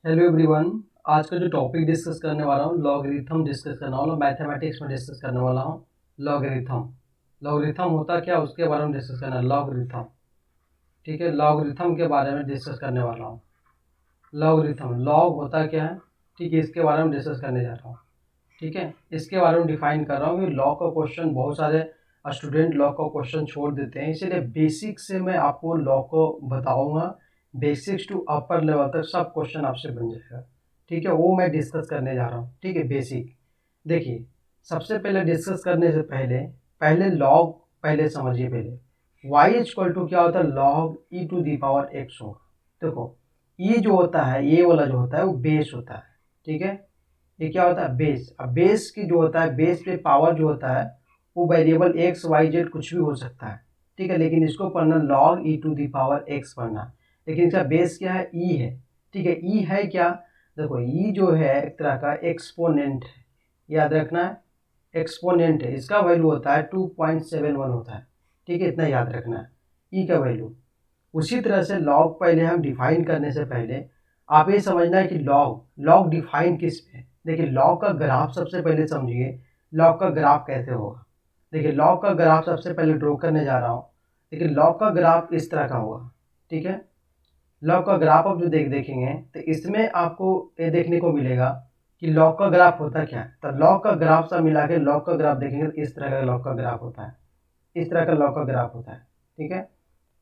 Hello everyone. आज का जो टॉपिक डिस्कस करने वाला हूँ लॉगरिथम डिस्कस करने वाला हूँ। मैथमेटिक्स में डिस्कस करने वाला हूँ लॉगरिथम। लॉगरिथम होता क्या, उसके बारे में डिस्कस करना है। लॉगरिथम, ठीक है, लॉगरिथम के बारे में डिस्कस करने वाला हूँ। लॉगरिथम, लॉग होता क्या है, ठीक है, इसके बारे में डिस्कस करने जा रहा हूँ। ठीक है, इसके बारे में डिफाइन कर रहा हूँ कि लॉग का क्वेश्चन बहुत सारे स्टूडेंट लॉग का क्वेश्चन छोड़ देते हैं, इसीलिए बेसिक से मैं आपको लॉग को बताऊंगा। बेसिक्स टू अपर लेवल तक सब क्वेश्चन आपसे बन जाएगा। ठीक है, वो मैं डिस्कस करने जा रहा हूँ। ठीक है, बेसिक देखिए, सबसे पहले डिस्कस करने से पहले पहले लॉग पहले समझिए। पहले वाई इक्वल टू क्या होता है, log e to the power x होगा। देखो, ये जो होता है, ये वाला जो होता है वो बेस होता है। ठीक है, ये क्या होता है, बेस। अब बेस की जो होता है, बेस पे पावर जो होता है वो वेरिएबल एक्स वाई जेड कुछ भी हो सकता है। ठीक है, लेकिन इसको पढ़ना log e to the power x पढ़ना। लेकिन इसका बेस क्या है, ई है। ठीक है, ई है क्या, देखो ई जो है एक तरह का एक्सपोनेंट है, याद रखना है। एक्सपोनेंट है, इसका वैल्यू होता है 2.71 होता है। ठीक है, इतना याद रखना है ई का वैल्यू। उसी तरह से लॉग पहले हम डिफाइन करने से पहले आप ये समझना है कि लॉग लॉग डिफाइन किस पे है। देखिए, लॉग का ग्राफ सबसे पहले समझिए, लॉग का ग्राफ कैसे होगा। देखिए, लॉग का ग्राफ सबसे पहले ड्रॉ करने जा रहा हूँ। देखिए, लॉग का ग्राफ इस तरह का होगा। ठीक है, लॉग का ग्राफ आप जो देखेंगे तो इसमें आपको ये देखने को मिलेगा कि लॉग का ग्राफ होता क्या है। तो लॉग का ग्राफ सब मिला के लॉग का ग्राफ देखेंगे तो इस तरह का लॉग का ग्राफ होता है। इस तरह का लॉग का ग्राफ होता है। ठीक है,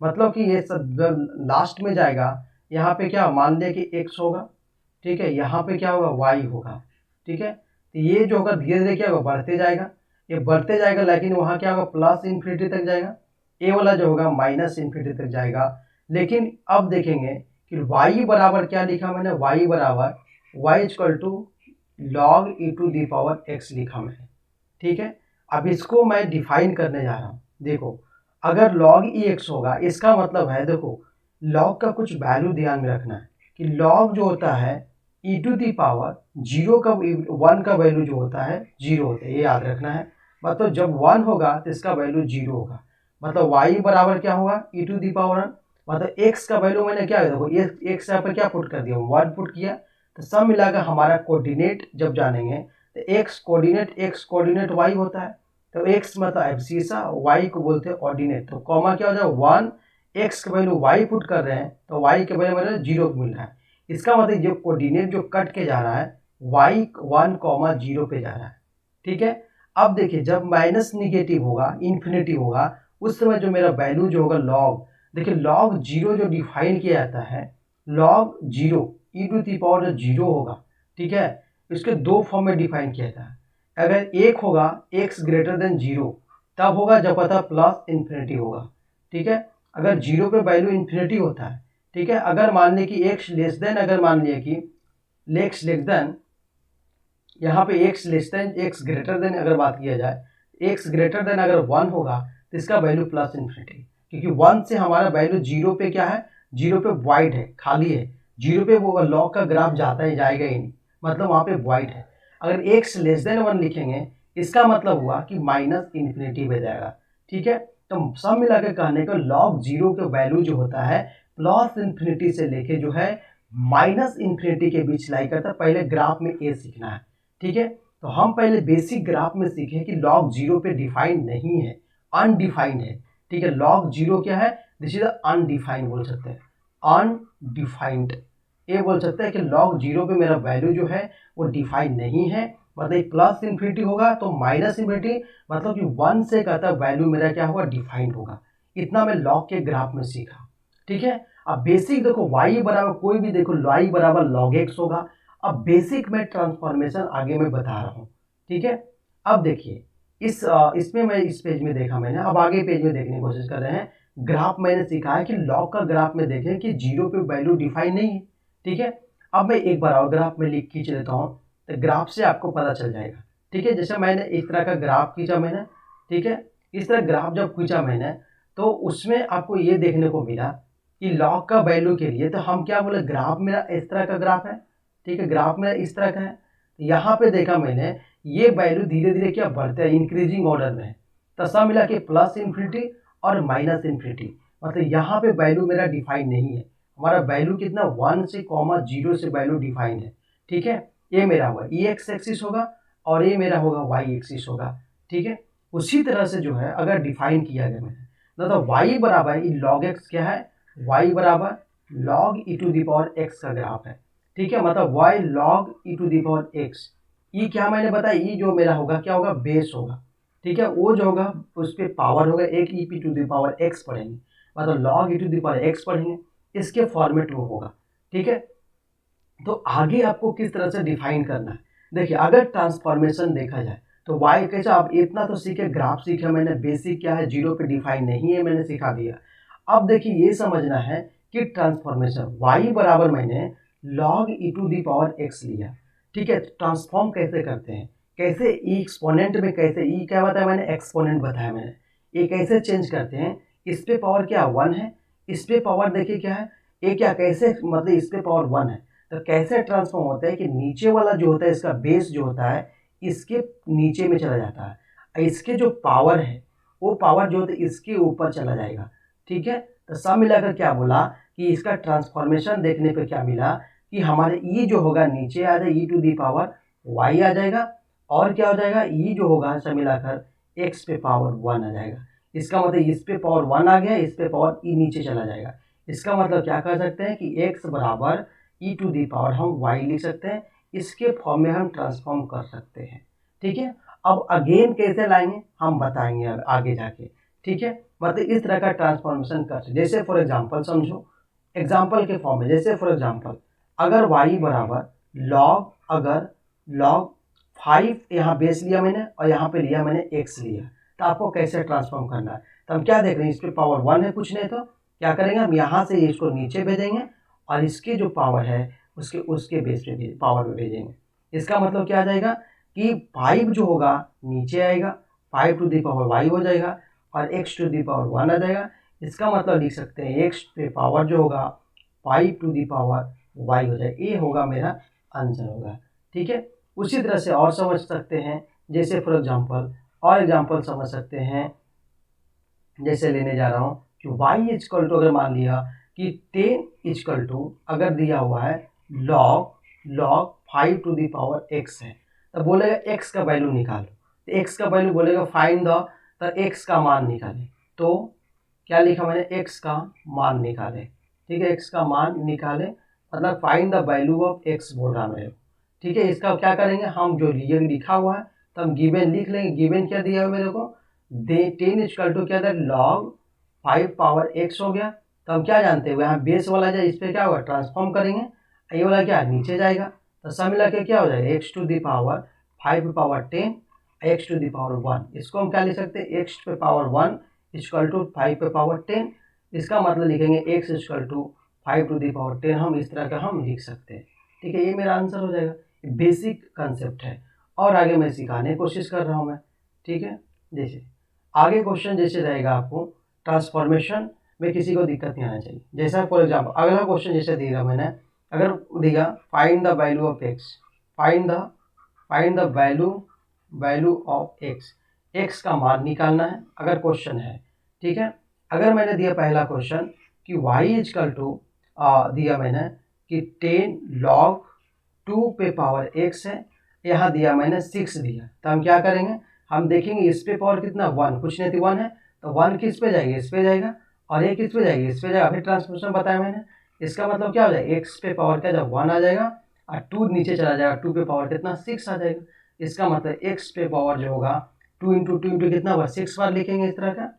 मतलब कि ये सब जब लास्ट में जाएगा, यहाँ पे क्या मान लिया कि एक्स होगा। ठीक है, यहाँ पे क्या होगा, वाई होगा। ठीक है, तो ये जो होगा धीरे धीरे क्या होगा, बढ़ते जाएगा। ये बढ़ते जाएगा, लेकिन वहाँ क्या होगा, प्लस इन्फिनिटी तक जाएगा। ए वाला जो होगा माइनस इन्फिनिटी तक जाएगा। लेकिन अब देखेंगे कि वाई बराबर क्या लिखा मैंने, वाई बराबर y equal to log e to the power x लिखा मैंने। ठीक है, अब इसको मैं डिफाइन करने जा रहा हूँ। देखो, अगर log ई एक्स होगा, इसका मतलब है, देखो log का कुछ वैल्यू ध्यान में रखना है कि log जो होता है ई टू दी पावर जीरो का, वन का वैल्यू जो होता है जीरो होता है, ये याद रखना है। मतलब जब वन होगा तो इसका वैल्यू जीरो होगा। मतलब y बराबर क्या होगा, ई टू दी पावर वन। मतलब x का वैल्यू मैंने क्या, देखो x यहाँ पर क्या पुट कर दिया, वन पुट किया। तो सब मिलाकर हमारा कोऑर्डिनेट जब जानेंगे तो एक्स कोऑर्डिनेट वाई होता है। तो एक्स मतलब एब्सीसा, वाई को बोलते हैं ऑर्डिनेट। तो कॉमा क्या हो जाए, वन, एक्स का वैल्यू वाई पुट कर रहे हैं तो वाई के वैल्यू मतलब जीरो मिल रहा है। इसका मतलब जो कोऑर्डिनेट जो कट के जा रहा है वाई वन कॉमा जीरो पे जा रहा है। ठीक है, अब देखिए जब माइनस निगेटिव होगा, इन्फिनिटी होगा, उस समय जो मेरा वैल्यू जो होगा लॉग, देखिए लॉग जीरो जो डिफाइन किया जाता है, log zero e to the power जो जीरो होगा, ठीक है, इसके दो फॉर्म में डिफाइन किया जाता है। अगर एक होगा एक्स ग्रेटर देन जीरो, तब होगा जब पता प्लस इन्फिनिटी होगा। ठीक है, अगर जीरो पे वैल्यू इन्फिनिटी होता है। ठीक है, अगर मान लिया कि एक्स लेस देन, अगर मान लिया कि एक्स लेस देन, यहाँ पे x less than x greater than अगर बात किया जाए, एक्स ग्रेटर देन अगर वन होगा तो इसका वैल्यू प्लस इन्फिनिटी, क्योंकि वन से हमारा वैल्यू जीरो पे क्या है, जीरो पे वाइड है, खाली है। जीरो पे वो लॉग का ग्राफ जाता ही जाएगा ही नहीं, मतलब वहाँ पे वाइड है। अगर एक्स लेस देन वन लिखेंगे, इसका मतलब हुआ कि माइनस इन्फिनिटी पे जाएगा। ठीक है, तो सब मिला के कहने को लॉग जीरो के वैल्यू जो होता है प्लस इन्फिनिटी से लेके जो है माइनस इन्फिनिटी के बीच लाई करता है। पहले ग्राफ में ए सीखना है। ठीक है, तो हम पहले बेसिक ग्राफ में सीखे कि लॉग जीरो पे डिफाइंड नहीं है, अनडिफाइंड है। ठीक है, लॉग जीरो क्या है, दिस इज अनडिफाइंड बोल सकते हैं, अनडिफाइंड। ये बोल सकते हैं कि लॉग जीरो पे मेरा वैल्यू जो है वो डिफाइंड नहीं है। मतलब प्लस इन्फिनिटी होगा तो माइनस इन्फिनिटी, मतलब कि वन से कहता वैल्यू मेरा क्या होगा, डिफाइंड होगा। इतना मैं लॉग के ग्राफ में सीखा। ठीक है, अब बेसिक देखो y बराबर कोई भी देखो y बराबर लॉग एक्स होगा। अब बेसिक में ट्रांसफॉर्मेशन आगे मैं बता रहा हूँ। ठीक है, अब देखिए इसमें मैं इस पेज में देखा मैंने, अब आगे पेज में देखने की कोशिश कर रहे हैं। ग्राफ मैंने सीखा है कि लॉग का ग्राफ में देखें कि जीरो पे वैल्यू डिफाइन नहीं है। ठीक है, अब मैं एक बार और ग्राफ में लिख खींच लेता हूँ, तो ग्राफ से आपको पता चल जाएगा। ठीक है, जैसे मैंने इस तरह का ग्राफ खींचा मैंने। ठीक है, इस तरह ग्राफ जब खींचा मैंने तो उसमें आपको ये देखने को मिला कि लॉग का वैल्यू के लिए तो हम क्या बोले, ग्राफ मेरा इस तरह का ग्राफ है। ठीक है, ग्राफ मेरा इस तरह का है। यहाँ पे देखा मैंने ये वैल्यू धीरे धीरे क्या बढ़ते हैं, इंक्रीजिंग ऑर्डर में है। तो सब मिला के प्लस इन्फिनिटी और माइनस इन्फिनिटी, मतलब यहाँ पे वैल्यू मेरा डिफाइन नहीं है। हमारा वैल्यू कितना 1 से कॉमा 0 से वैल्यू डिफाइंड है, ठीक है। ये मेरा होगा ई एक्स एक्सिस होगा और ये मेरा होगा वाई एक्सिस होगा, ठीक है। उसी तरह से जो है अगर डिफाइन किया गया मैंने मतलब वाई बराबर लॉग एक्स क्या है, वाई बराबर log e to the power x का ग्राफ है, ठीक है। मतलब y log e to the power x, e क्या मैंने बताया, ई जो मेरा होगा क्या होगा, बेस होगा, ठीक है। वो जो होगा उस पर पावर होगा एक e p to the power x पढ़ेंगे, मतलब log e to the power x पढ़ेंगे, इसके फॉर्मेट में होगा, ठीक है। तो आगे आपको किस तरह से डिफाइन करना है, देखिए अगर ट्रांसफॉर्मेशन देखा जाए तो वाई कैसा, आप इतना तो सीखे, ग्राफ सीखे मैंने, बेसिक क्या है, जीरो पे डिफाइन नहीं है मैंने सिखा दिया। अब देखिए ये समझना है कि ट्रांसफॉर्मेशन वाई बराबर मैंने log e to the power x लिया, ठीक है। ट्रांसफॉर्म कैसे करते हैं, कैसे ई एक्सपोनेंट में, कैसे ई क्या बताया मैंने, एक्सपोनेंट बताया मैंने, ये कैसे चेंज करते हैं, इस पे पावर क्या 1 है, इस पे पावर देखिए क्या है, ये क्या कैसे, मतलब इस पे पावर 1 है, तो कैसे ट्रांसफॉर्म होता है कि नीचे वाला जो होता है इसका बेस जो होता है इसके नीचे में चला जाता है, इसके जो पावर है वो पावर जो होता है इसके ऊपर चला जाएगा, ठीक है। तो सब मिलाकर क्या बोला कि इसका ट्रांसफॉर्मेशन देखने पे क्या मिला कि हमारे ई जो होगा नीचे आ जाए ई टू दी पावर वाई आ जाएगा, और क्या हो जाएगा, ई जो होगा सब मिलाकर एक्स पे पावर 1 आ जाएगा। इसका मतलब इस पे पावर 1 आ गया, इस पे पावर ई नीचे चला जाएगा। इसका मतलब क्या कर सकते हैं कि एक्स बराबर ई टू दी पावर हम वाई लिख सकते हैं, इसके फॉर्म में हम ट्रांसफॉर्म कर सकते हैं, ठीक है। अब अगेन कैसे लाएंगे हम बताएंगे अब आगे जाके, ठीक है। मतलब इस तरह का ट्रांसफॉर्मेशन कर सकते, जैसे फॉर एग्जांपल समझो, एग्जांपल के फॉर्म में, जैसे फॉर एग्जांपल अगर वाई बराबर लॉग, अगर लॉग 5 यहाँ बेस लिया मैंने और यहाँ पे लिया मैंने एक्स लिया, तो आपको कैसे ट्रांसफॉर्म करना है, तो हम क्या देख रहे हैं, इस पे पावर 1 है, कुछ नहीं तो क्या करेंगे हम यहाँ से इसको नीचे भेजेंगे और इसके जो पावर है उसके उसके बेस पे पावर में भेजेंगे। इसका मतलब क्या आ जाएगा कि 5 जो होगा नीचे आएगा, 5 टू दी पावर वाई हो जाएगा और एक्स टू दी पावर 1 आ जाएगा। इसका मतलब लिख सकते हैं एक्स पे पावर जो होगा 5 टू दी पावर वाई हो जाएगा, ये होगा मेरा आंसर होगा, ठीक है। उसी तरह से और समझ सकते हैं, जैसे फॉर एग्जांपल और एग्जांपल समझ सकते हैं, जैसे लेने जा रहा हूँ कि y इजकल टू, अगर मान लिया कि 10 इजकल टू अगर दिया हुआ है log 5 to the power x है, तो बोलेगा x का वैल्यू निकालो, तो x का वैल्यू बोलेगा फाइंड द, तो x का मान निकाले, तो क्या लिखा मैंने, x का मान निकाले, ठीक है। x का मान निकाले मतलब find the value of x बोल रहा मेरे को, ठीक है। इसका क्या करेंगे हम, जो लिखा हुआ है तो हम गिवन लिख लेंगे, गिवन क्या दिया हुआ मेरे को, 10 इजकल टू क्या था लॉग 5 पावर एक्स हो गया, तो हम क्या जानते हैं यहाँ बेस वाला जाए, इस पर क्या होगा ट्रांसफॉर्म करेंगे, ये वाला क्या नीचे जाएगा, तो सब मिला के क्या हो जाएगा x to the power 5 power 10 x to the power 1, इसको हम क्या लिख सकते हैं एक्स पे पावर 1 इजकल टू 5 पे पावर 10, इसका मतलब लिखेंगे x equal to 5 to the power 10, हम इस तरह का हम लिख सकते हैं, ठीक है। ये मेरा आंसर हो जाएगा, बेसिक कंसेप्ट है और आगे मैं सिखाने की कोशिश कर रहा हूँ मैं, ठीक है। जैसे आगे क्वेश्चन जैसे रहेगा आपको ट्रांसफॉर्मेशन में किसी को दिक्कत नहीं आना चाहिए, जैसा फॉर एग्जाम्पल अगला क्वेश्चन जैसे दिया मैंने, अगर दिया find the value of x, find the value of x, x का मान निकालना है अगर क्वेश्चन है, ठीक है। अगर मैंने दिया पहला क्वेश्चन कि वाई इजकल टू दिया मैंने कि 10 लॉग 2 पे पावर एक्स है, यहाँ दिया मैंने 6 दिया, तो हम क्या करेंगे हम देखेंगे इस पे पावर कितना 1, कुछ नहीं थी 1 है, तो 1 किस पे जाएगी इस पे जाएगा और ये किस पे जाएगी इस पे जाएगा, फिर ट्रांसफॉर्मेशन बताया मैंने। इसका मतलब क्या हो जाएगा एक्स पे पावर क्या जब 1 आ जाएगा और 2 नीचे चला जाएगा, 2 पे पावर कितना 6 आ जाएगा। इसका मतलब एक्स पे पावर जो होगा 2 इंटू कितना बार 6 बार लिखेंगे, इस तरह का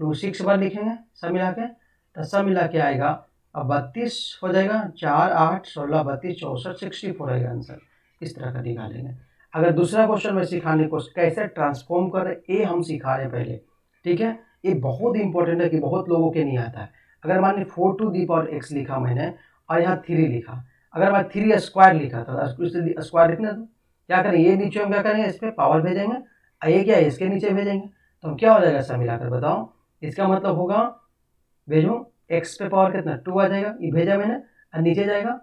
2 6 बार लिखेंगे सब मिला के, तो सब मिला के आएगा अब 32 हो जाएगा, 4 8 16 32 64 64 आएगा आंसर, इस तरह का निकालेंगे। अगर दूसरा क्वेश्चन में सिखाने को कैसे ट्रांसफॉर्म करें ये हम सिखा रहे हैं पहले, ठीक है। ये बहुत इंपॉर्टेंट है कि बहुत लोगों के नहीं आता है। अगर मान ली 4 टू दी पावर एक्स लिखा मैंने और यहाँ 3 लिखा, अगर मैं 3 स्क्वायर लिखा था स्क्वायर लिखना, तो क्या करेंगे ये नीचे हम क्या करेंगे इस पर पावर भेजेंगे और ये क्या है इसके नीचे भेजेंगे, तो हम क्या हो जाएगा सब मिलाकर बताओ, इसका मतलब होगा भेजूँ एक्स पे पावर कितना 2 आ जाएगा, ये भेजा मैंने और नीचे जाएगा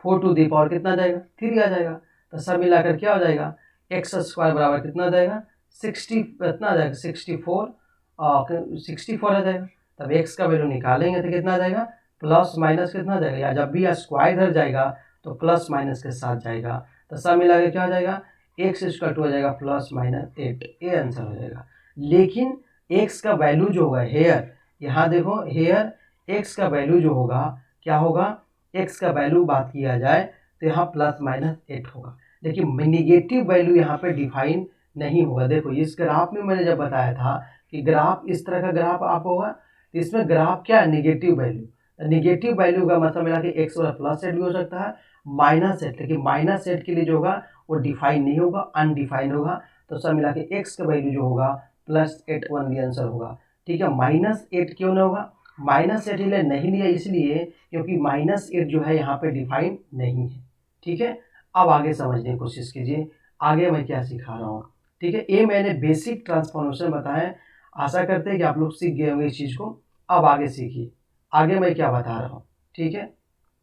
4 टू दी पावर कितना जाएगा 3 आ जाएगा, तो सब मिलाकर क्या हो जाएगा एक्स स्क्वायर बराबर कितना आ जाएगा 60, कितना आ जाएगा 64 आ जाएगा, तब एक्स का वैल्यू निकालेंगे तो कितना आ जाएगा प्लस माइनस कितना जाएगा, या जब भी स्क्वायर इधर जाएगा तो प्लस माइनस के साथ जाएगा, तो सब मिला के क्या हो जाएगा, एक्स इक्वल टू हो जाएगा प्लस माइनस 8, ये आंसर हो जाएगा। लेकिन एक्स का वैल्यू जो होगा हेयर, यहाँ देखो हेयर एक्स का वैल्यू जो होगा क्या होगा, एक्स का वैल्यू बात किया जाए तो यहाँ प्लस माइनस 8 होगा, लेकिन निगेटिव वैल्यू यहाँ पे डिफाइन नहीं होगा। देखो इस ग्राफ में मैंने जब बताया था कि ग्राफ इस तरह का ग्राफ आप होगा, तो इसमें ग्राफ क्या है, निगेटिव वैल्यू। निगेटिव वैल्यू का मतलब मिला कि एक्स वाला प्लस 8 भी हो सकता है, माइनस 8, लेकिन माइनस 8 के लिए जो होगा वो डिफाइन नहीं होगा, अनडिफाइंड होगा। तो सब मिला के एक्स का वैल्यू जो होगा +8 ओनली आंसर होगा। ठीक है, -8 क्यों ना होगा, -8 इसलिए नहीं लिया, इसलिए क्योंकि -8 जो है यहाँ पे डिफाइन नहीं है। ठीक है, अब आगे समझने की कोशिश कीजिए, आगे मैं क्या सिखा रहा हूँ। ठीक है, ये मैंने बेसिक ट्रांसफॉर्मेशन बताया, आशा करते हैं कि आप लोग सीख गए होंगे इस चीज़ को। अब आगे सीखिए, आगे मैं क्या बता रहा हूँ। ठीक है,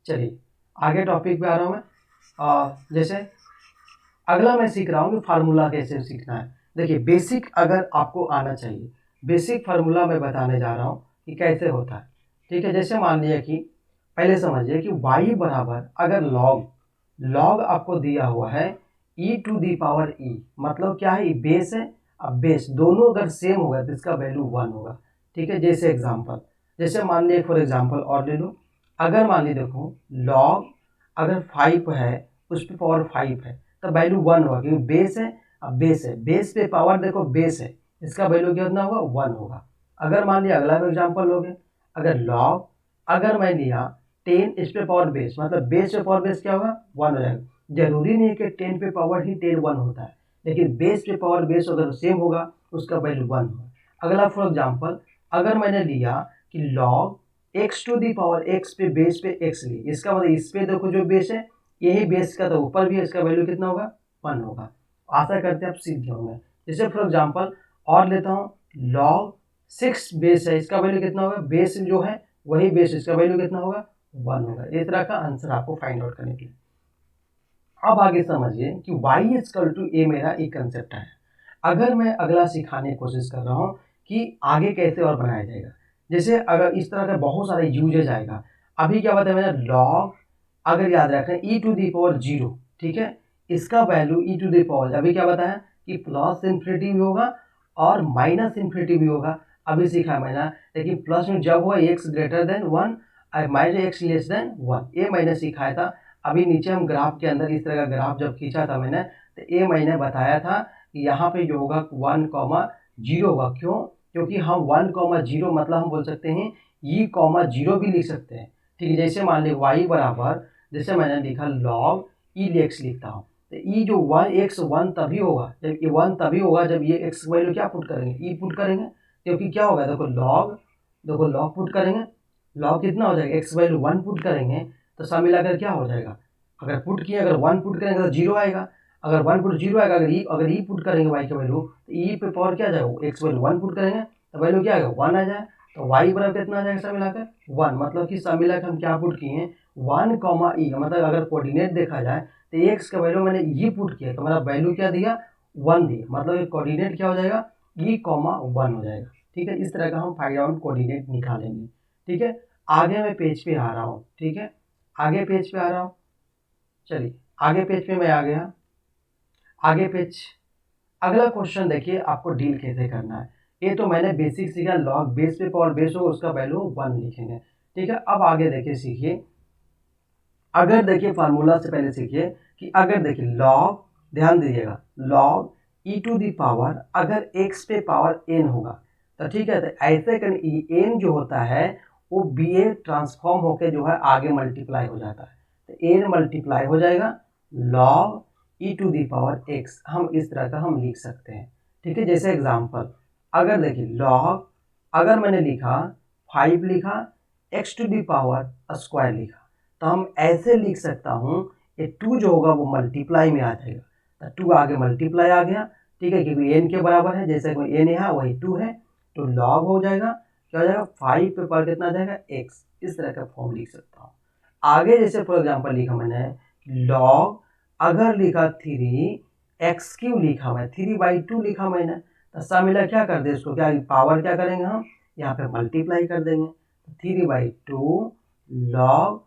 चलिए आगे टॉपिक पे आ रहा हूँ मैं। जैसे अगला मैं सीख रहा हूँ कि फार्मूला कैसे सीखना है। देखिए बेसिक अगर आपको आना चाहिए, बेसिक फार्मूला मैं बताने जा रहा हूँ कि कैसे होता है। ठीक है, जैसे मान लिया कि पहले समझिए कि y बराबर अगर लॉग आपको दिया हुआ है e⁻e, मतलब क्या है, बेस है। अब बेस दोनों अगर सेम होगा तो इसका वैल्यू 1 होगा। ठीक है, जैसे एग्जांपल, जैसे मान लिया फॉर एग्जांपल और ले लो, अगर मान ली देखो लॉग अगर 5 है उस पर पावर 5 है तो वैल्यू 1 होगा, क्योंकि बेस है। अब बेस है, बेस पे पावर देखो बेस है, इसका वैल्यू कितना होगा, 1 होगा। अगर मान लिया अगला एग्जांपल लोगे, अगर लॉग अगर मैं लिया 10 इस पे पावर बेस, मतलब बेस पे पावर बेस क्या होगा, 1 हो जाएगा। जरूरी नहीं है कि 10 पे पावर ही 10 1 होता है, लेकिन बेस पे पावर बेस अगर सेम होगा उसका वैल्यू 1 होगा। अगला फॉर एग्जाम्पल अगर मैंने लिया कि लॉग x⁻x पे बेस पे x ली, इसका मतलब इस पे देखो जो बेस है यही बेस का तो ऊपर भी है, इसका वैल्यू कितना होगा, 1 होगा। आशा करते हैं आप सीख गए होंगे। जैसे फॉर एग्जांपल और लेता हूँ, लॉग 6 बेस है, इसका वैल्यू कितना होगा, बेस जो है वही बेस, इसका वैल्यू कितना होगा, 1 होगा। इस तरह का आंसर आपको फाइंड आउट करने के लिए। अब आगे समझिए कि y=a मेरा एक कंसेप्ट है। अगर मैं अगला सिखाने की कोशिश कर रहा हूँ कि आगे कैसे और बनाया जाएगा, जैसे अगर इस तरह का बहुत सारे यूजेज आएगा। अभी क्या बताया मैंने, लॉग अगर याद रखें e⁻0, ठीक है, इसका वैल्यू e⁻, अभी क्या बताया कि प्लस इन्फिनिटी भी होगा और माइनस इन्फिनिटी भी होगा, अभी सीखा मैंने। लेकिन प्लस में जब हुआ x>1 और माइनस x<1, ये मैंने सिखाया था। अभी नीचे हम ग्राफ के अंदर इस तरह का ग्राफ जब खींचा था मैंने, तो ये मैंने बताया था कि यहाँ पे जो होगा 1,0 होगा। क्यों, क्योंकि हम 1,0 मतलब हम बोल सकते हैं e,0 भी लिख सकते हैं। ठीक है, जैसे मान ली y बराबर, जैसे मैंने लिखा लॉग e लिखता हूँ, तो e जो 1 तभी होगा जब ये 1 तभी होगा जब ये x वैल्यू क्या पुट करेंगे, e पुट करेंगे। क्योंकि क्या होगा, देखो लॉग पुट करेंगे, लॉग कितना हो जाएगा, x वैल्यू 1 पुट करेंगे तो सब मिलाकर क्या हो जाएगा, अगर पुट किए अगर 1 पुट करेंगे तो 0 आएगा, अगर 1 पुट 0 आएगा। अगर ई पुट करेंगे y का वैल्यू, तो ई पे पावर क्या आ जाएगा, x वैल्यू 1 पुट करेंगे तो वैल्यू क्या आएगा, 1 आ जाए। तो y बराबर कितना आ जाएगा सब मिलाकर 1, मतलब कि सब मिलाकर हम क्या पुट किए हैं 1,e, मतलब अगर कोऑर्डिनेट देखा जाए तो x का वैल्यू मैंने ये पुट किया तो मेरा वैल्यू क्या दिया, 1 दिया, मतलब कोऑर्डिनेट क्या हो जाएगा, e,1 हो जाएगा। ठीक है, इस तरह का हम फाइंड आउट कोऑर्डिनेट निकालेंगे। ठीक है, आगे मैं पेज पे आ रहा हूँ। ठीक है, आगे पेज पे आ रहा हूँ, चलिए आगे पेज पे मैं आ गया। आगे पेज, अगला क्वेश्चन देखिए आपको डील कैसे करना है। ये तो मैंने बेसिक सीखा, लॉग बेस पे पावर बेस हो उसका वैल्यू 1 लिखेंगे। ठीक है, अब आगे देखिए सीखिए, अगर देखिए फार्मूला से पहले सीखिए कि अगर देखिए लॉग, ध्यान दीजिएगा, लॉग e⁻ अगर x पे पावर n होगा तो ठीक है, तो ऐसे कर n जो होता है वो bA ट्रांसफॉर्म होके जो है आगे मल्टीप्लाई हो जाता है, तो n मल्टीप्लाई हो जाएगा लॉग e⁻x, हम इस तरह का हम लिख सकते हैं। ठीक है, जैसे एग्जांपल अगर देखिए लॉग अगर मैंने लिखा 5 लिखा x⁻² लिखा, तो हम ऐसे लिख सकता हूँ, ये 2 जो होगा वो मल्टीप्लाई में आ जाएगा, तो 2 आगे मल्टीप्लाई आ गया। ठीक है, क्योंकि n के बराबर है, जैसे कोई n है वही 2 है, तो लॉग हो जाएगा, क्या हो जाएगा 5 पे पर कितना आ जाएगा x, इस तरह का फॉर्म लिख सकता हूँ। आगे जैसे फॉर एग्जाम्पल लिखा मैंने लॉग अगर लिखा 3x³ लिखा मैं 3/2 लिखा मैंने, तो सब मिला क्या कर दे इसको, क्या पावर क्या करेंगे हम यहाँ पे मल्टीप्लाई कर देंगे, 3/2 लॉग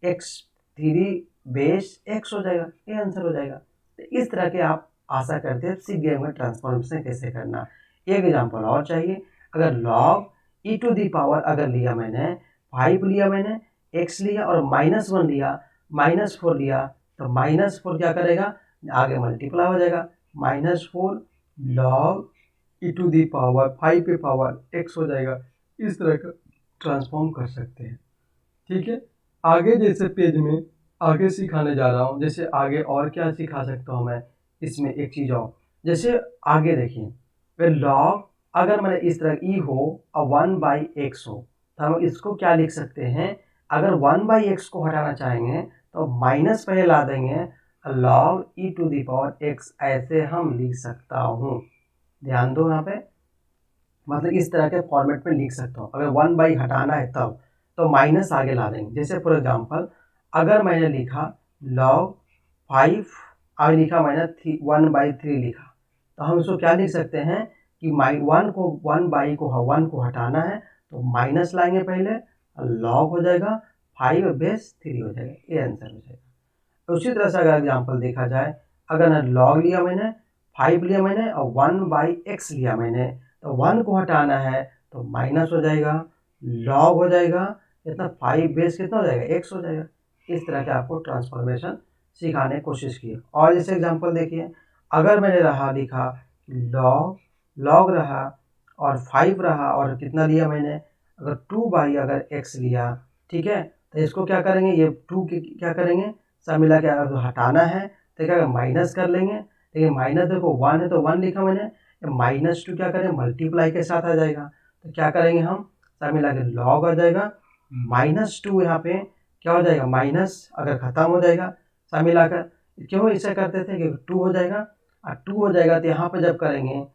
एक्स 3 बेस एक्स हो जाएगा, ये आंसर हो जाएगा। तो इस तरह के आप आशा करते हैं सीख गए होंगे ट्रांसफॉर्मेशन कैसे करना। एक एग्जांपल और चाहिए, अगर log e to the power अगर लिया मैंने 5 लिया मैंने, एक्स लिया और -1 लिया, -4 लिया, तो -4 क्या करेगा, आगे मल्टीप्लाई हो जाएगा, -4 log e to the power 5 पे पावर एक्स हो जाएगा। इस तरह का ट्रांसफॉर्म कर सकते हैं। ठीक है, आगे जैसे पेज में आगे सिखाने जा रहा हूँ, जैसे आगे और क्या सिखा सकता हूँ मैं इसमें, एक चीज़ और, जैसे आगे देखिए, फिर लॉग अगर मैंने इस तरह ई हो और 1/x हो, तो हम इसको क्या लिख सकते हैं, अगर 1/x को हटाना चाहेंगे तो माइनस पहले ला देंगे, log e to the power x ऐसे हम लिख सकता हूँ। ध्यान दो यहाँ पे, मतलब इस तरह के फॉर्मेट में लिख सकता हूँ। अगर 1/, हटाना है तब तो माइनस आगे ला देंगे। जैसे फॉर एग्जांपल अगर मैंने लिखा लॉग 5, आगे लिखा मैंने 1/3 लिखा, तो हम इसको क्या लिख सकते हैं कि 1 को 1 को हटाना है तो माइनस लाएंगे पहले, लॉग हो जाएगा 5/3 हो जाएगा, ये आंसर हो जाएगा। तो उसी तरह से अगर एग्जाम्पल देखा जाए, अगर लॉग लिया मैंने 5 लिया मैंने और 1/x लिया मैंने, तो 1 को हटाना है तो माइनस हो जाएगा, लॉग हो जाएगा, इतना 5 बेस कितना हो जाएगा, x हो जाएगा। इस तरह के आपको ट्रांसफॉर्मेशन सिखाने की कोशिश की। और जैसे एग्जांपल देखिए, अगर मैंने रहा लिखा लॉग रहा और 5 रहा और कितना लिया मैंने, अगर 2/, अगर x लिया, ठीक है, तो इसको क्या करेंगे, ये 2 क्या करेंगे, सब मिला के अगर हटाना है तो क्या माइनस कर लेंगे, लेकिन माइनस देखो 1 है तो 1 लिखा मैंने, -2 क्या करें, मल्टीप्लाई के साथ आ जाएगा, तो क्या करेंगे हम, सब मिला के लॉग आ जाएगा, -2 यहाँ पे क्या हो जाएगा, माइनस अगर खत्म हो जाएगा सब मिलाकर, क्यों ऐसा करते थे कि 2 हो जाएगा, और 2 हो जाएगा तो यहाँ पे जब करेंगे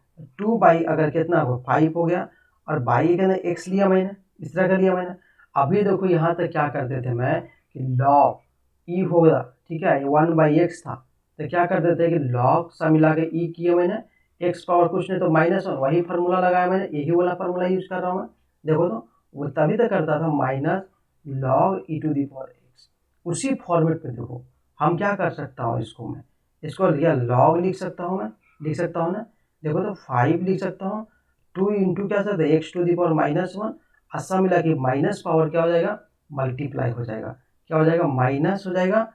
2/, अगर कितना हो 5 हो गया, और बाई के अंदर एक्स लिया मैंने, इस तरह का लिया मैंने। अभी देखो यहाँ तक क्या करते थे मैं कि लॉग ई होगा, ठीक है, 1/x था, तो क्या कर देते हैं कि लॉग सा मिला के ई किया मैंने, एक्स पावर कुछ नहीं तो -1, वही फार्मूला लगाया मैंने, यही वाला फार्मूला यूज कर रहा हूँ मैं। देखो तो वो तभी तक करता था minus log e to the power x. उसी फॉर्मेट पे देखो हम क्या कर सकता हूँ, इसको मैं इसको रियल लॉग लिख सकता हूँ, मैं लिख सकता हूँ ना, देखो तो 5 लिख सकता हूँ, 2 इंटू क्या सकते एक्स टू दी पावर -1, अस्सा मिला कि माइनस पावर क्या हो जाएगा, मल्टीप्लाई हो जाएगा, क्या हो जाएगा, माइनस हो जाएगा,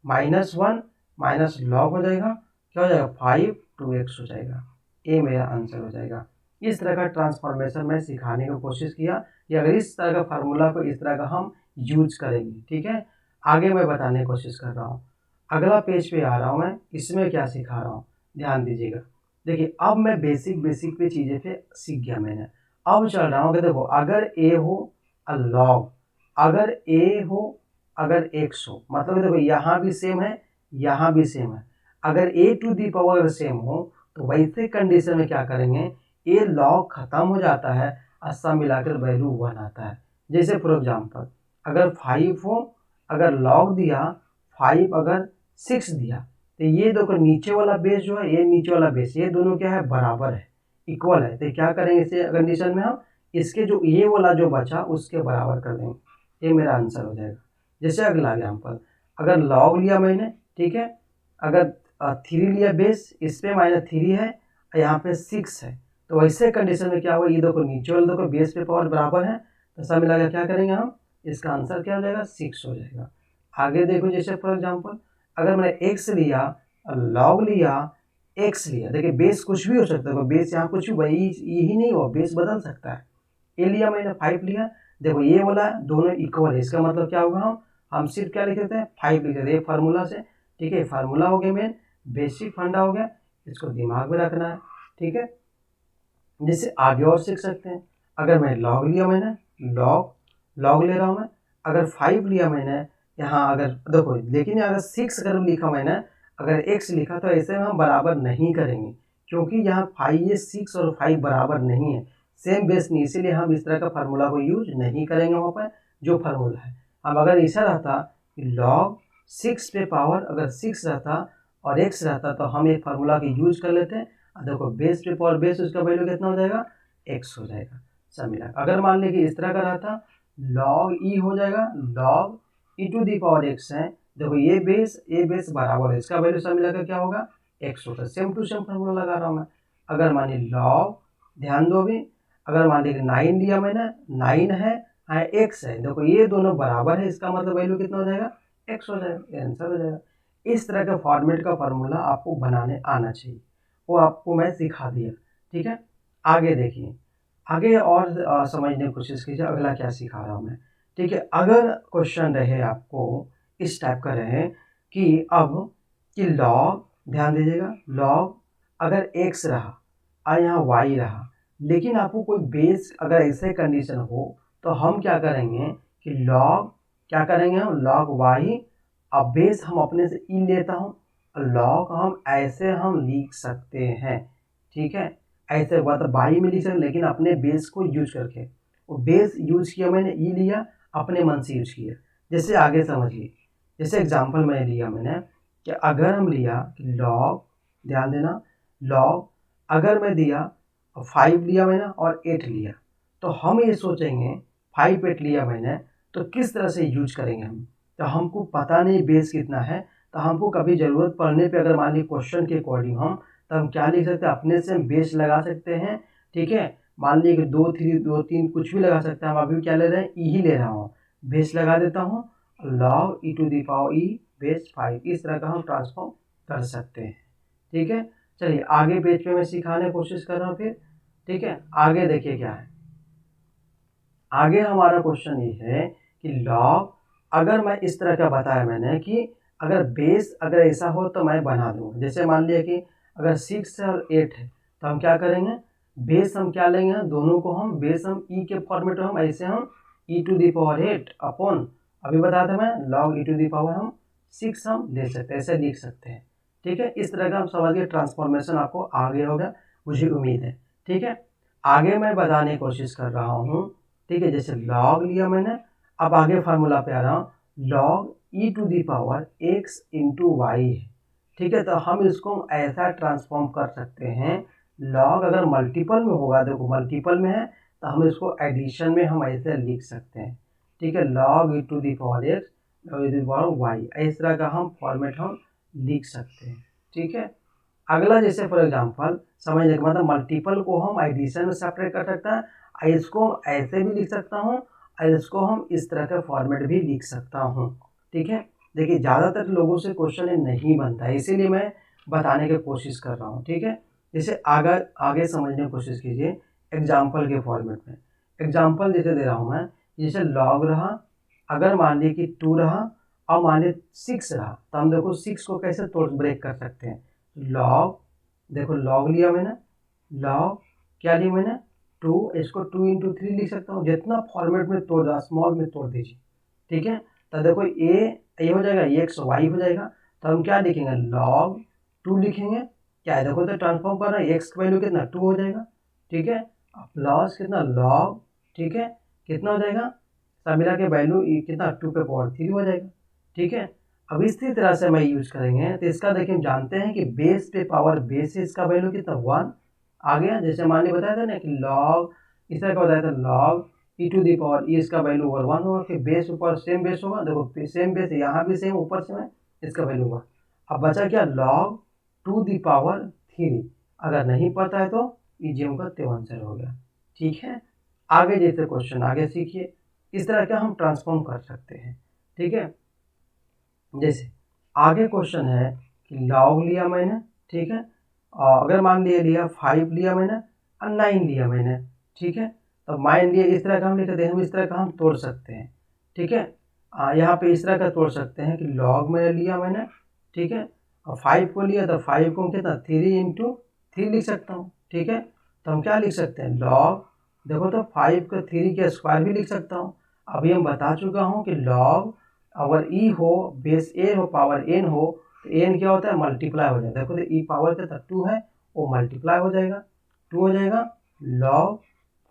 -1 माइनस लॉग हो जाएगा, क्या हो जाएगा 5 2x हो जाएगा, ये मेरा आंसर हो जाएगा। इस तरह का ट्रांसफॉर्मेशन मैं सिखाने की कोशिश किया कि अगर इस तरह का फार्मूला को इस तरह का हम यूज करेंगे, ठीक है, आगे मैं बताने की कोशिश कर रहा हूँ। अगला पेज पे आ रहा हूँ मैं, इसमें क्या सिखा रहा हूँ, ध्यान दीजिएगा। देखिए अब मैं बेसिक पे चीज़ें पे सीख गया मैंने, अब चल रहा हूँ कि देखो अगर a हो लॉग, अगर a हो अगर x हो, मतलब देखो यहाँ भी सेम है यहाँ भी सेम है, अगर a to the power same हो तो वैसे कंडीशन में क्या करेंगे, a लॉग खत्म हो जाता है और सब मिलाकर वैल्यू 1 आता है। जैसे फॉर एग्जांपल अगर 5 हो, अगर लॉग दिया 5, अगर 6 दिया, तो ये देखो नीचे वाला बेस जो है, ये नीचे वाला बेस, ये दोनों क्या है, बराबर है, इक्वल है, तो क्या करेंगे इसे कंडीशन में हम इसके जो ये वाला जो बचा उसके बराबर कर देंगे, ये मेरा आंसर हो जाएगा। जैसे अगला एग्जाम्पल, अगर लॉग लिया मैंने, ठीक है, अगर 3 लिया बेस, इस पे -3 है, यहाँ पे 6 है, तो वैसे कंडीशन में क्या हुआ, ये देखो नीचे वाला देखो बेस पे पावर बराबर है, तो सब मिला के क्या करेंगे हम, इसका आंसर क्या हो जाएगा, 6 हो जाएगा। आगे देखो जैसे फॉर एग्जांपल अगर मैंने x लिया, लॉग लिया, x लिया, देखिए बेस कुछ भी हो सकता है, बेस यहाँ कुछ भी वही यही नहीं हो, बेस बदल सकता है। ए लिया मैंने 5 लिया, देखो ये वाला दोनों इक्वल है, इसका मतलब क्या होगा, हम सिर्फ क्या लिख देते हैं 5 लिख देते हैं फार्मूला से, ठीक है, फार्मूला हो गया मेन, बेसिक फंडा हो गया, इसको दिमाग में रखना है, ठीक है। जैसे आगे और सीख सकते हैं, अगर मैं लॉग लिया मैंने, लॉग ले रहा हूँ मैं, अगर 5 लिया मैंने यहाँ, अगर देखो लेकिन अगर 6 अगर लिखा मैंने, अगर x लिखा तो ऐसे में हम बराबर नहीं करेंगे, क्योंकि यहाँ 5 ये 6 और 5 बराबर नहीं है, सेम बेस नहीं, इसीलिए हम इस तरह का फार्मूला को यूज नहीं करेंगे वहाँ पर जो फार्मूला है। अब अगर ऐसा रहता कि लॉग 6 पे पावर अगर 6 रहता और x रहता तो हम एक फार्मूला को यूज कर लेते हैं, देखो बेस पे पावर बेस उसका वैल्यू कितना हो जाएगा, x हो जाएगा, सब मिला। अगर मान लीजिए इस तरह का रहता लॉग ई हो जाएगा, log e to the power x है। देखो ये बेस बराबर है, इसका वैल्यू सब मिलाकर क्या होगा, एक्स होगा। सेम टू सेम फॉर्मूला लगा रहा हूँ मैं। अगर मान ली लॉग, ध्यान दो भी, अगर मान लीजिए 9 लिया मैंने, 9 है एक्स है, देखो ये दोनों बराबर है, इसका मतलब वैल्यू कितना हो जाएगा, एक्स हो जाएगा, ये आंसर हो जाएगा। इस तरह का फॉर्मेट का फार्मूला आपको बनाने आना चाहिए, वो आपको मैं सिखा दिया। ठीक है, आगे देखिए, आगे और समझने की कोशिश कीजिए अगला क्या सिखा रहा हूँ मैं। ठीक है, अगर क्वेश्चन रहे आपको इस टाइप का रहे कि अब कि लॉग, ध्यान दीजिएगा, लॉग अगर x रहा और यहाँ y रहा, लेकिन आपको कोई बेस अगर ऐसे कंडीशन हो तो हम क्या करेंगे कि लॉग, क्या करेंगे हम, लॉग y, अब बेस हम अपने से ई लेता हूँ, लॉग हम ऐसे हम लिख सकते हैं। ठीक है, ऐसे हुआ तो बाई में लिख सकते, लेकिन अपने बेस को यूज करके, वो बेस यूज किया मैंने, ई लिया, अपने मन से यूज किया। जैसे आगे समझिए, जैसे एग्जांपल में लिया मैंने कि अगर हम लिया कि लॉग, ध्यान देना, लॉग अगर मैं दिया 5 लिया मैंने और 8 लिया, तो हम ये सोचेंगे 5 8 लिया मैंने तो किस तरह से यूज करेंगे हम, तो हमको पता नहीं बेस कितना है, तो हमको कभी ज़रूरत पड़ने पे अगर मान ली क्वेश्चन के अकॉर्डिंग हम, तो हम क्या लिख सकते हैं, अपने से हम बेस लगा सकते हैं। ठीक है, मान लीजिए कि 2 3 2 3 कुछ भी लगा सकते हैं, हम अभी क्या ले रहे हैं, ई ही ले रहा हूँ, बेस लगा देता हूँ, log e to the power e base 5, इस तरह का हम ट्रांसफॉर्म कर सकते हैं। ठीक है, चलिए आगे पेज पे मैं सिखाने की कोशिश कर रहा हूँ फिर। ठीक है, आगे देखिए क्या है, आगे हमारा क्वेश्चन ये है कि लॉग, अगर मैं इस तरह का बताया मैंने कि अगर बेस अगर ऐसा हो तो मैं बना दूँ, जैसे मान लिया कि अगर 6 और 8 है तो हम क्या करेंगे, बेस हम क्या लेंगे, दोनों को हम बेस हम ई के फॉर्मेट में हम ऐसे हम e to the power 8 upon, अभी बताया था मैं, log e to the power हम 6 हम ले सकते हैं, ऐसे लिख सकते हैं। ठीक है, इस तरह का हम समझ गए, ट्रांसफॉर्मेशन आपको आ गया होगा, मुझे उम्मीद है। ठीक है, आगे मैं बताने की कोशिश कर रहा हूँ। ठीक है, जैसे लॉग लिया मैंने, अब आगे फार्मूला पे आ रहा हूँ, log e to the power x into y है। ठीक है, तो हम इसको ऐसा ट्रांसफॉर्म कर सकते हैं, लॉग अगर मल्टीपल में होगा, देखो मल्टीपल में है तो हम इसको एडिशन में हम ऐसे लिख सकते हैं। ठीक है, log e to the power x, log e to the power y, इस तरह का हम फॉर्मेट हम लिख सकते हैं। ठीक है, अगला जैसे फॉर एग्जांपल समझने का मतलब, मल्टीपल को हम एडिशन में सेपरेट कर सकते हैं, और इसको ऐसे भी लिख सकता हूँ, और इसको हम इस तरह का फॉर्मेट भी लिख सकता हूँ। ठीक है, देखिए ज़्यादातर लोगों से क्वेश्चन नहीं बनता है, इसीलिए मैं बताने की कोशिश कर रहा हूँ। ठीक है, जैसे आगे आगे समझने की कोशिश कीजिए एग्जाम्पल के फॉर्मेट में। एग्जाम्पल जैसे दे रहा हूँ मैं, जैसे लॉग रहा, अगर मान लीजिए कि 2 रहा और मान लीजिए 6 रहा, तो हम देखो 6 को कैसे तोड़ ब्रेक कर सकते हैं, लॉग, देखो लॉग लिया मैंने, लॉग क्या लिया मैंने, 2, इसको 2 इंटू 3 लिख सकता हूँ, जितना फॉर्मेट में तोड़ रहा स्मॉल में तोड़ दीजिए। ठीक है, तो देखो ये हो जाएगा, ये एक्स वाई हो जाएगा, तो हम क्या लिखेंगे, लॉग 2 लिखेंगे, क्या है देखो, तो ट्रांसफॉर्म कर रहा है, एक्स का वैल्यू कितना 2 हो जाएगा। ठीक है, प्लस कितना लॉग, ठीक है, कितना हो जाएगा, सब मिला के वैल्यू कितना 2 पे पावर 3 हो जाएगा। ठीक है, अब इसी तरह से मैं यूज करेंगे, तो इसका देखिए हम जानते हैं कि बेस पे पावर बेस है, इसका वैल्यू कितना 1 आ गया। जैसे मान ली बताया था ना कि लॉग, इस तरह का बताया था, log e to the power e, इसका वैल्यू ओवर 1 होगा, फिर बेस ऊपर सेम बेस होगा, देखो सेम बेस यहाँ भी सेम ऊपर से मैं इसका वैल्यू होगा। अब बचा क्या, लॉग टू दी पावर 3, अगर नहीं पता है तो ईजीएम का तो आंसर हो गया। ठीक है, आगे जैसे क्वेश्चन आगे सीखिए, इस तरह का हम ट्रांसफॉर्म कर सकते हैं। ठीक है, जैसे आगे क्वेश्चन है कि लॉग लिया मैंने, ठीक है, और अगर मान लिया 5 लिया मैंने और 9 लिया मैंने। ठीक है, तो मान लिया इस तरह का हम लिखते हैं, हम इस तरह का हम तोड़ सकते हैं। ठीक है, यहाँ पे इस तरह का तोड़ सकते हैं कि लॉग में लिया मैंने, ठीक है, और 5 को लिया तो 5 को कितना 3 इंटू 3 लिख सकता हूँ। ठीक है, तो हम क्या लिख सकते हैं, लॉग, देखो तो 5 का 3 के स्क्वायर भी लिख सकता हूँ। अभी हम बता चुका हूँ कि लॉग अगर ई हो, बेस ए हो, पावर एन हो, तो एन क्या होता है, मल्टीप्लाई हो जाता है। देखो तो ई पावर कितना 2 है, वो मल्टीप्लाई हो जाएगा, 2 हो जाएगा, लॉग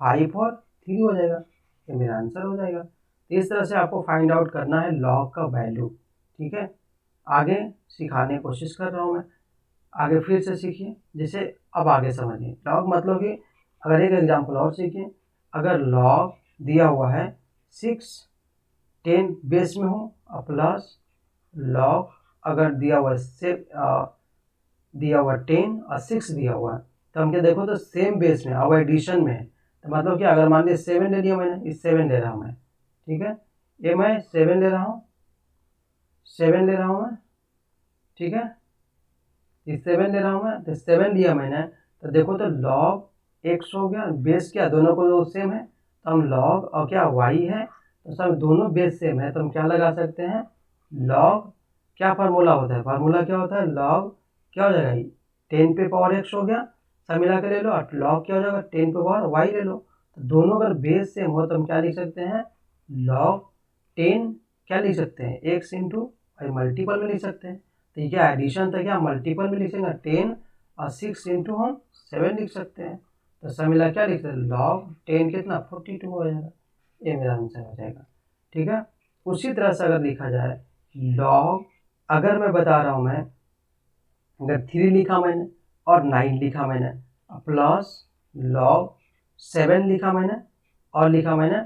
5 और 3 हो जाएगा, ये मेरा आंसर हो जाएगा। तो इस तरह से आपको फाइंड आउट करना है लॉग का वैल्यू। ठीक है, आगे सिखाने की कोशिश कर रहा हूँ मैं, आगे फिर से सीखिए। जैसे अब आगे समझिए, लॉग मतलब कि अगर एक एग्जाम्पल और सीखिए, अगर लॉग दिया हुआ है 6 10 बेस में हो और प्लस लॉग अगर दिया हुआ दिया हुआ 10 और 6 दिया हुआ है तो हम क्या देखो तो सेम बेस में अब एडिशन में है, तो मतलब क्या अगर मान लीजिए 7 ले लिया मैंने, इस 7 ले रहा हूँ मैं, ठीक है, ये मैं 7 ले रहा हूँ, 7 ले रहा हूँ मैं, ठीक है, ये 7 ले रहा हूँ मैं, तो 7 लिया मैंने, तो देखो तो लॉग एक्स हो गया, बेस क्या दोनों को सेम है, तो हम लॉग और क्या वाई है, तो सब दोनों बेस सेम है, तो हम क्या लगा सकते हैं, लॉग क्या फार्मूला होता है, फार्मूला क्या होता है, लॉग क्या हो जाएगा 10 पे पावर एक्स हो गया, सब मिला के ले लो, और लॉग क्या हो जाएगा 10 पे पावर वाई ले लो, तो दोनों अगर बेस सेम हो तो हम क्या लिख सकते हैं, लॉग 10 क्या लिख सकते हैं एक्स इंटू वाई मल्टीपल में लिख सकते हैं, तो ये क्या एडिशन था, क्या मल्टीपल में लिखेंगे 10 और 6 इंटू हम 7 लिख सकते हैं, तो सब मिला क्या लिख सकते हैं, लॉग 10 कितना 42 हो जाएगा, ये मेरा आंसर हो जाएगा, ठीक है। उसी तरह से अगर लिखा जाए लॉग, अगर मैं बता रहा हूँ मैं, अगर 3 लिखा मैंने और 9 लिखा मैंने प्लस लॉग 7 लिखा मैंने और लिखा मैंने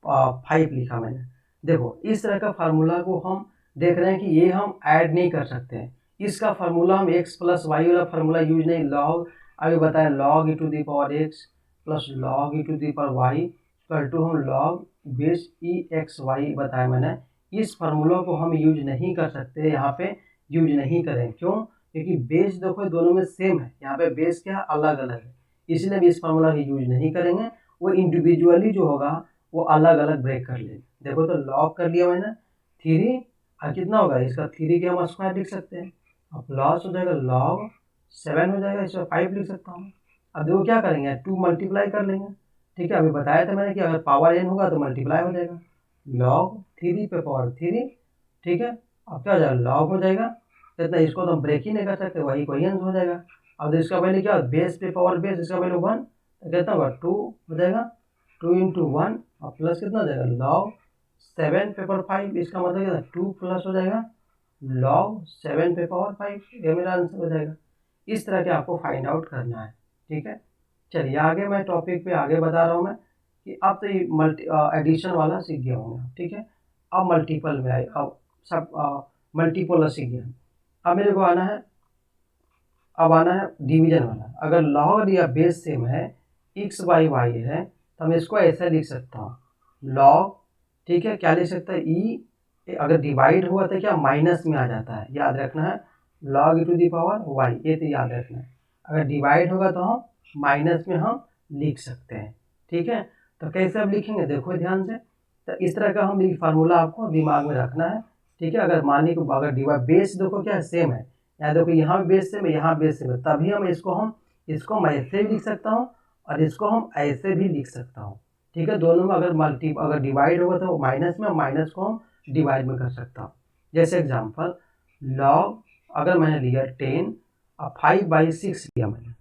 5 लिखा मैंने, देखो इस तरह का फार्मूला को हम देख रहे हैं कि ये हम ऐड नहीं कर सकते हैं, इसका फार्मूला हम x प्लस वाई वाला फार्मूला यूज नहीं, लॉग अभी बताया log e to the power x plus log e to the power y equal to हम log base e x y बताया मैंने, इस फार्मूला को हम यूज नहीं कर सकते, यहाँ पे यूज नहीं करें, क्यों, क्योंकि बेस देखो दोनों में सेम है, यहाँ पे बेस क्या अलग अलग है, इसलिए हम इस फार्मूला की यूज नहीं करेंगे, वो इंडिविजुअली जो होगा वो अलग अलग ब्रेक कर लेंगे, देखो तो लॉग कर लिया मैंने 3 और कितना होगा इसका 3 के हम स्क्वायर लिख सकते हैं, अब प्लस हो जाएगा लॉग 7 हो जाएगा, इसमें 5 लिख सकता हूँ, अब देखो क्या करेंगे 2 मल्टीप्लाई कर लेंगे, ठीक है, अभी बताया था मैंने कि अगर पावर n होगा तो मल्टीप्लाई हो जाएगा, लॉग 3 पे पावर 3, ठीक है, अब क्या हो जाएगा लॉग हो जाएगा, इतना इसको तो हम ब्रेक ही नहीं कर सकते, वही क्वेश्चन हो जाएगा, अब इसका वैल्यू क्या बेस पे पावर बेस, इसका वैल्यू 1, तो कितना होगा 2 हो जाएगा, 2 इंटू 1 और प्लस कितना हो जाएगा लॉग 7 पे पावर 5, इसका मतलब क्या 2 प्लस हो जाएगा लॉग 7 पे पावर 5, ये मेरा आंसर हो जाएगा, इस तरह के आपको फाइंड आउट करना है, ठीक है। चलिए आगे मैं टॉपिक पे आगे बता रहा हूँ मैं कि अब तो ये एडिशन वाला सीख गया हूँ मैं, ठीक है, अब मल्टीपल में आए, अब सब मल्टीपल सीख गया, अब मेरे को आना है, अब आना है डिवीजन वाला, अगर लॉग या बेस सेम है एक्स बाई वाई है तो मैं इसको ऐसा लिख सकता हूँ लॉग, ठीक है, क्या लिख सकता है ई, अगर डिवाइड हुआ तो क्या माइनस में आ जाता है, याद रखना है, log e to the power y, ये तो याद रखना है, अगर डिवाइड होगा तो हम माइनस में हम लिख सकते हैं, ठीक है, तो कैसे अब लिखेंगे देखो ध्यान से, तो इस तरह का हम फार्मूला आपको दिमाग में रखना है, ठीक है, अगर मान ली अगर डिवाइड बेस देखो क्या सेम है, यहाँ देखो यहाँ बेस सेम है, यहाँ बेस सेम है, तभी हम इसको मैं ऐसे भी लिख सकता हूँ और इसको हम ऐसे भी लिख सकता हूँ, ठीक है, दोनों में अगर डिवाइड होगा तो माइनस में, माइनस को हम डिवाइड में कर सकता हूँ, जैसे एग्जांपल लॉग अगर मैंने लिया 10 और 5/6 लिया मैंने,